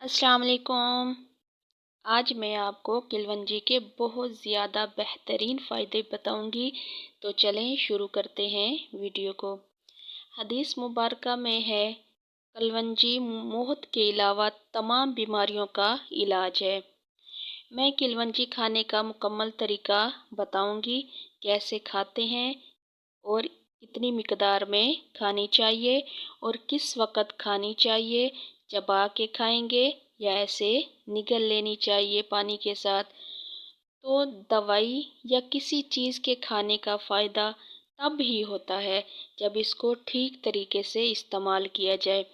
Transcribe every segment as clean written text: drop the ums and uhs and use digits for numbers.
अस्सलाम वालेकुम। आज मैं आपको किलवंजी के बहुत ज़्यादा बेहतरीन फ़ायदे बताऊंगी। तो चलें शुरू करते हैं वीडियो को। हदीस मुबारक में है, किलवंजी मौत के अलावा तमाम बीमारियों का इलाज है। मैं किलवंजी खाने का मुकम्मल तरीका बताऊंगी, कैसे खाते हैं और कितनी मिकदार में खानी चाहिए और किस वक़्त खानी चाहिए। चबा के खाएंगे या ऐसे निगल लेनी चाहिए पानी के साथ। तो दवाई या किसी चीज़ के खाने का फ़ायदा तब ही होता है जब इसको ठीक तरीके से इस्तेमाल किया जाए।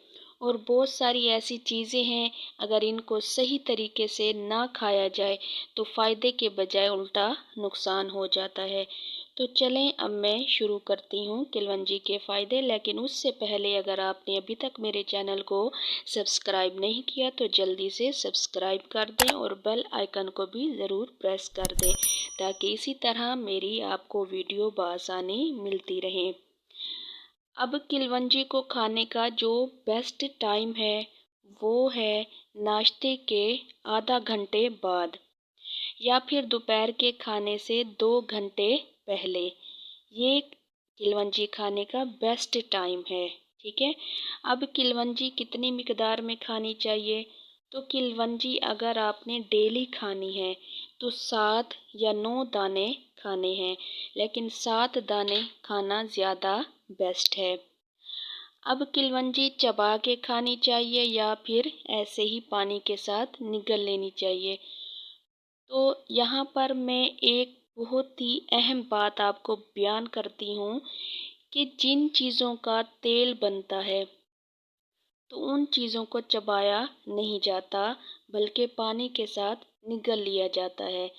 और बहुत सारी ऐसी चीज़ें हैं, अगर इनको सही तरीके से ना खाया जाए तो फ़ायदे के बजाय उल्टा नुकसान हो जाता है। तो चलें अब मैं शुरू करती हूँ किलवंजी के फ़ायदे। लेकिन उससे पहले अगर आपने अभी तक मेरे चैनल को सब्सक्राइब नहीं किया तो जल्दी से सब्सक्राइब कर दें और बेल आइकन को भी ज़रूर प्रेस कर दें, ताकि इसी तरह मेरी आपको वीडियो बआसानी मिलती रहे। अब किलवंजी को खाने का जो बेस्ट टाइम है वो है नाश्ते के आधा घंटे बाद या फिर दोपहर के खाने से 2 घंटे पहले। ये किलवंजी खाने का बेस्ट टाइम है। ठीक है। अब किलवंजी कितनी मिकदार में खानी चाहिए? तो किलवंजी अगर आपने डेली खानी है तो 7 या 9 दाने खाने हैं, लेकिन 7 दाने खाना ज़्यादा बेस्ट है। अब किलवंजी चबा के खानी चाहिए या फिर ऐसे ही पानी के साथ निगल लेनी चाहिए। तो यहाँ पर मैं एक बहुत ही अहम बात आपको बयान करती हूँ कि जिन चीज़ों का तेल बनता है तो उन चीज़ों को चबाया नहीं जाता, बल्कि पानी के साथ निगल लिया जाता है।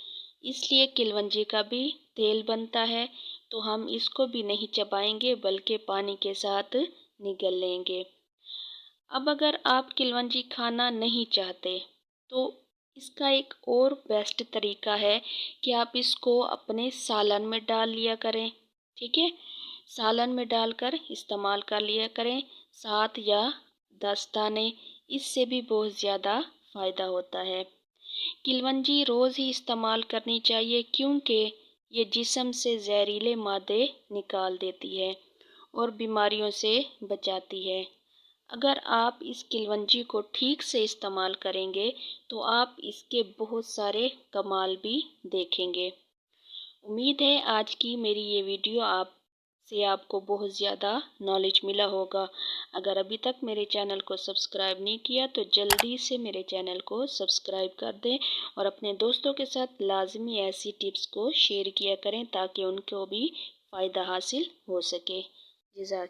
इसलिए किलवंजी का भी तेल बनता है, तो हम इसको भी नहीं चबाएंगे बल्कि पानी के साथ निगल लेंगे। अब अगर आप किलवंजी खाना नहीं चाहते तो इसका एक और बेस्ट तरीका है कि आप इसको अपने सालन में डाल लिया करें। ठीक है। सालन में डालकर इस्तेमाल कर लिया करें, 7 या 10 दाने। इससे भी बहुत ज़्यादा फ़ायदा होता है। किलवंजी रोज़ ही इस्तेमाल करनी चाहिए, क्योंकि ये जिस्म से जहरीले मादे निकाल देती है और बीमारियों से बचाती है। अगर आप इस किलवंजी को ठीक से इस्तेमाल करेंगे तो आप इसके बहुत सारे कमाल भी देखेंगे। उम्मीद है आज की मेरी ये वीडियो आपको बहुत ज़्यादा नॉलेज मिला होगा। अगर अभी तक मेरे चैनल को सब्सक्राइब नहीं किया तो जल्दी से मेरे चैनल को सब्सक्राइब कर दें और अपने दोस्तों के साथ लाजमी ऐसी टिप्स को शेयर किया करें ताकि उनको भी फ़ायदा हासिल हो सके। जज़ाक